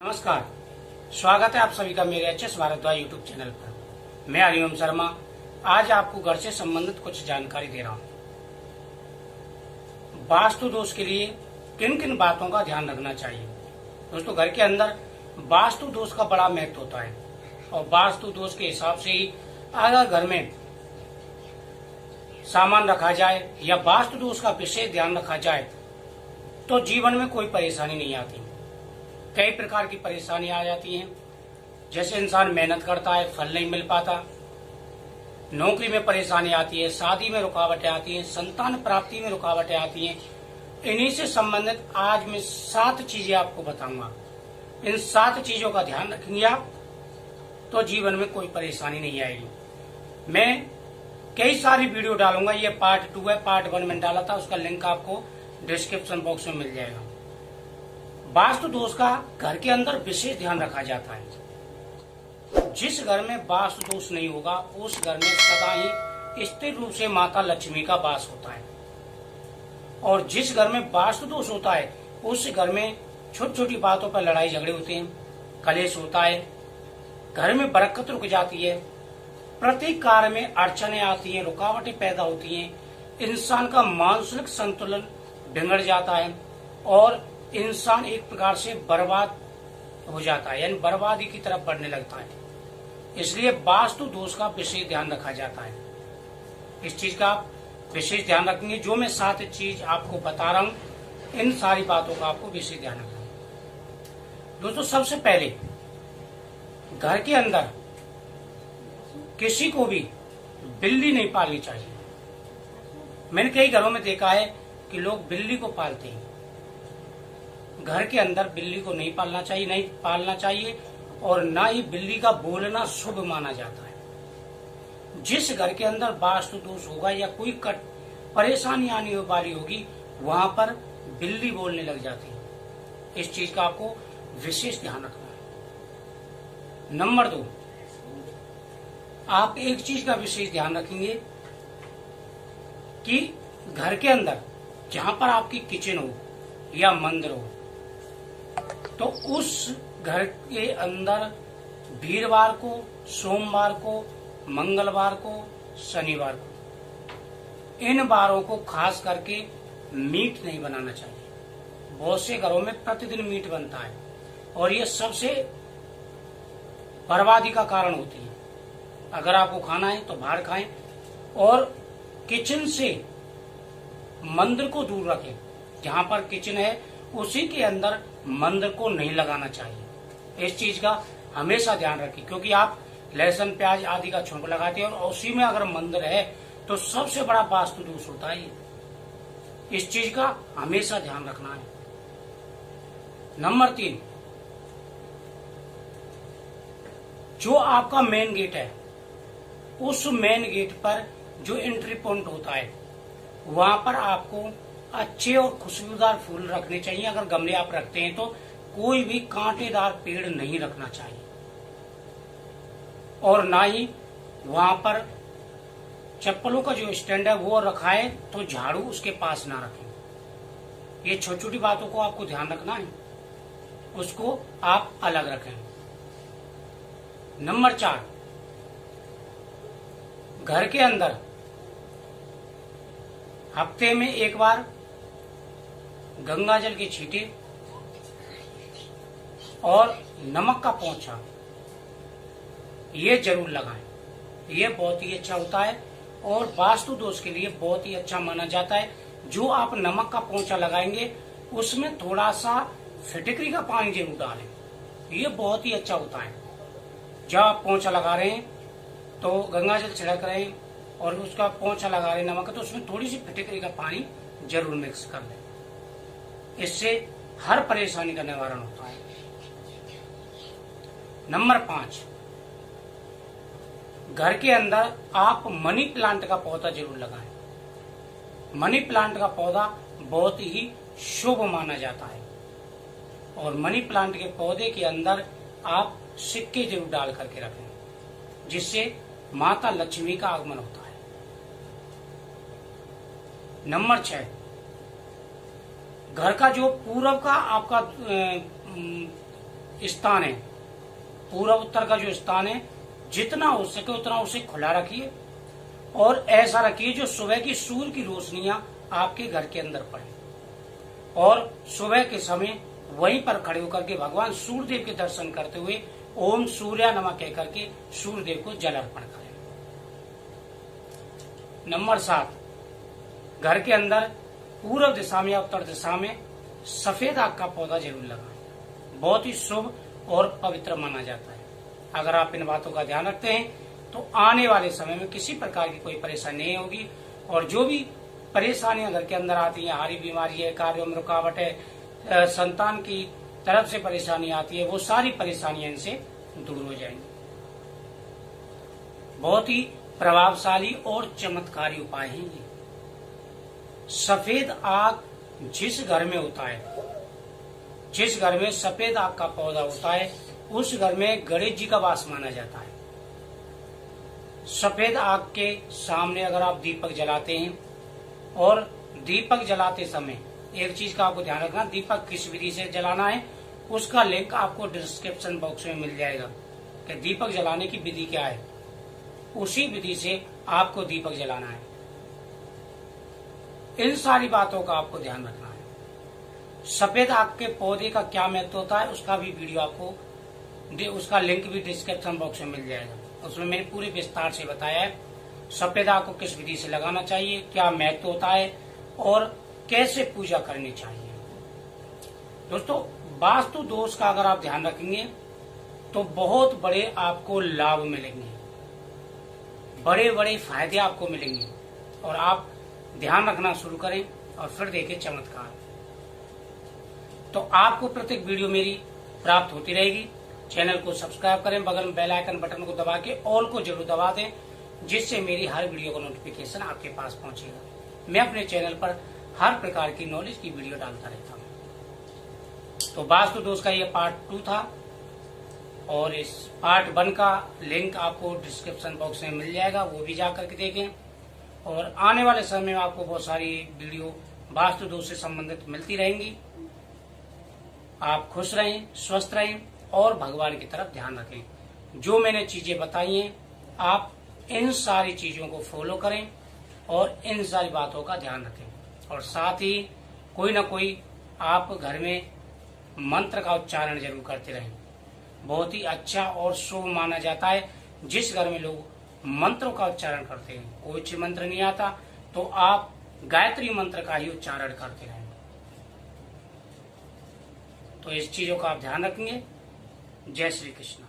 नमस्कार, स्वागत है आप सभी का मेरे एचएस भारद्वाज यूट्यूब चैनल पर। मैं हरिओम शर्मा आज आपको घर से संबंधित कुछ जानकारी दे रहा हूँ। वास्तु दोष के लिए किन किन बातों का ध्यान रखना चाहिए। दोस्तों, घर के अंदर वास्तु दोष का बड़ा महत्व होता है और वास्तु दोष के हिसाब से ही अगर घर में सामान रखा जाए या वास्तु दोष का विशेष ध्यान रखा जाए तो जीवन में कोई परेशानी नहीं आती। कई प्रकार की परेशानी आ जाती हैं, जैसे इंसान मेहनत करता है, फल नहीं मिल पाता, नौकरी में परेशानी आती है, शादी में रुकावटें आती हैं, संतान प्राप्ति में रुकावटें आती हैं। इन्हीं से संबंधित आज मैं 7 चीजें आपको बताऊंगा। इन 7 चीजों का ध्यान रखेंगे आप तो जीवन में कोई परेशानी नहीं आएगी। मैं कई सारी वीडियो डालूंगा, ये पार्ट 2 है। पार्ट 1 में डाला था, उसका लिंक आपको डिस्क्रिप्शन बॉक्स में मिल जाएगा। वास्तु दोष का घर के अंदर विशेष ध्यान रखा जाता है। जिस घर में वास्तु दोष नहीं होगा उस घर में सदा ही स्थिर रूप से माता लक्ष्मी का वास होता है, और जिस घर में वास्तु दोष होता है उस घर में छोटी छोटी बातों पर लड़ाई झगड़े होते हैं, कलेश होता है, घर में बरकत रुक जाती है, प्रत्येक कार्य में अड़चने आती हैं, रुकावटें पैदा होती हैं, इंसान का मानसिक संतुलन बिगड़ जाता है और इंसान एक प्रकार से बर्बाद हो जाता है, यानी बर्बादी की तरफ बढ़ने लगता है। इसलिए वास्तु दोष का विशेष ध्यान रखा जाता है। इस चीज का आप विशेष ध्यान रखेंगे। जो मैं 7 चीज आपको बता रहा हूं, इन सारी बातों का आपको विशेष ध्यान रखना है। दोस्तों, सबसे पहले घर के अंदर किसी को भी बिल्ली नहीं पालनी चाहिए। मैंने कई घरों में देखा है कि लोग बिल्ली को पालते हैं। घर के अंदर बिल्ली को नहीं पालना चाहिए और ना ही बिल्ली का बोलना शुभ माना जाता है। जिस घर के अंदर वास्तु दोष होगा या कोई परेशानी आने वाली होगी वहां पर बिल्ली बोलने लग जाती है। इस चीज का आपको विशेष ध्यान रखना है। नंबर 2, आप एक चीज का विशेष ध्यान रखेंगे कि घर के अंदर जहां पर आपकी किचन हो या मंदिर हो तो उस घर के अंदर वीरवार को, सोमवार को, मंगलवार को, शनिवार को, इन बारों को खास करके मीट नहीं बनाना चाहिए। बहुत से घरों में प्रतिदिन मीट बनता है और ये सबसे बर्बादी का कारण होती है। अगर आपको खाना है तो बाहर खाएं और किचन से मंदिर को दूर रखें। जहां पर किचन है उसी के अंदर मंदिर को नहीं लगाना चाहिए। इस चीज का हमेशा ध्यान रखें, क्योंकि आप लहसुन प्याज आदि का छौंक लगाते हैं और उसी में अगर मंदिर है तो सबसे बड़ा वास्तु दोष होता है। इस चीज का हमेशा ध्यान रखना है। नंबर 3, जो आपका मेन गेट है उस मेन गेट पर जो एंट्री पॉइंट होता है वहां पर आपको अच्छे और खुशबूदार फूल रखने चाहिए। अगर गमले आप रखते हैं तो कोई भी कांटेदार पेड़ नहीं रखना चाहिए और ना ही वहां पर चप्पलों का जो स्टैंड है वो रखा है तो झाड़ू उसके पास ना रखें। ये छोटी छोटी बातों को आपको ध्यान रखना है, उसको आप अलग रखें। नंबर 4, घर के अंदर हफ्ते में एक बार गंगा जल के छींटे और नमक का पोंछा ये जरूर लगाएं। ये बहुत ही अच्छा होता है और वास्तु दोष के लिए बहुत ही अच्छा माना जाता है। जो आप नमक का पोंछा लगाएंगे उसमें थोड़ा सा फिटकरी का पानी जरूर डालें, ये बहुत ही अच्छा होता है। जब आप पोंछा लगा रहे हैं तो गंगा जल छिड़क रहे हैं और उसका पोंछा लगा रहे हैं नमक का, तो उसमें थोड़ी सी फिटकरी का पानी जरूर मिक्स कर दें। इससे हर परेशानी का निवारण होता है। नंबर 5, घर के अंदर आप मनी प्लांट का पौधा जरूर लगाएं। मनी प्लांट का पौधा बहुत ही शुभ माना जाता है और मनी प्लांट के पौधे के अंदर आप सिक्के जरूर डाल करके रखें, जिससे माता लक्ष्मी का आगमन होता है। नंबर 6, घर का जो पूरब का आपका स्थान है, पूर्व उत्तर का जो स्थान है, जितना हो सके उतना उसे खुला रखिए और ऐसा रखिए जो सुबह की सूर्य की रोशनियां आपके घर के अंदर पड़े और सुबह के समय वहीं पर खड़े होकर के भगवान सूर्यदेव के दर्शन करते हुए ओम सूर्या नमः कहकर के सूर्यदेव को जल अर्पण करें। नंबर 7, घर के अंदर पूर्व दिशा में या उत्तर दिशा में सफेद आग का पौधा जरूर लगाएं। बहुत ही शुभ और पवित्र माना जाता है। अगर आप इन बातों का ध्यान रखते हैं तो आने वाले समय में किसी प्रकार की कोई परेशानी नहीं होगी और जो भी परेशानियां घर के अंदर आती हैं, हारी बीमारी है, कार्यों में रुकावट है, संतान की तरफ से परेशानी आती है, वो सारी परेशानियां इनसे दूर हो जाएंगी। बहुत ही प्रभावशाली और चमत्कारी उपाय है ये। सफेद आग जिस घर में होता है, जिस घर में सफेद आग का पौधा होता है, उस घर में गणेश जी का वास माना जाता है। सफेद आग के सामने अगर आप दीपक जलाते हैं और दीपक जलाते समय एक चीज का आपको ध्यान रखना, दीपक किस विधि से जलाना है उसका लिंक आपको डिस्क्रिप्शन बॉक्स में मिल जाएगा कि दीपक जलाने की विधि क्या है। उसी विधि से आपको दीपक जलाना है। इन सारी बातों का आपको ध्यान रखना है। सफेद आग के पौधे का क्या महत्व होता है उसका भी वीडियो आपको, उसका लिंक भी डिस्क्रिप्शन बॉक्स में मिल जाएगा। उसमें मैंने पूरे विस्तार से बताया है सफेद आग को किस विधि से लगाना चाहिए, क्या महत्व होता है और कैसे पूजा करनी चाहिए। दोस्तों, वास्तु दोष का अगर आप ध्यान रखेंगे तो बहुत बड़े आपको लाभ मिलेंगे, बड़े बड़े फायदे आपको मिलेंगे और आप ध्यान रखना शुरू करें और फिर देखें चमत्कार। तो आपको प्रत्येक वीडियो मेरी प्राप्त होती रहेगी। चैनल को सब्सक्राइब करें, बगल में बेल आइकन बटन को दबा के ऑल को जरूर दबा दें, जिससे मेरी हर वीडियो का नोटिफिकेशन आपके पास पहुंचेगा। मैं अपने चैनल पर हर प्रकार की नॉलेज की वीडियो डालता रहता हूं। तो वास्तु दोष का ये पार्ट 2 था और इस पार्ट 1 का लिंक आपको डिस्क्रिप्शन बॉक्स में मिल जाएगा, वो भी जाकर के देखें। और आने वाले समय में आपको बहुत सारी वीडियो वास्तु दोष से संबंधित मिलती रहेंगी। आप खुश रहें, स्वस्थ रहें और भगवान की तरफ ध्यान रखें। जो मैंने चीजें बताई हैं आप इन सारी चीजों को फॉलो करें और इन सारी बातों का ध्यान रखें और साथ ही कोई ना कोई आप घर में मंत्र का उच्चारण जरूर करते रहें। बहुत ही अच्छा और शुभ माना जाता है जिस घर में लोग मंत्रों का उच्चारण करते हैं। कोई मंत्र नहीं आता तो आप गायत्री मंत्र का ही उच्चारण करते रहें। तो इस चीजों का आप ध्यान रखेंगे। जय श्री कृष्ण।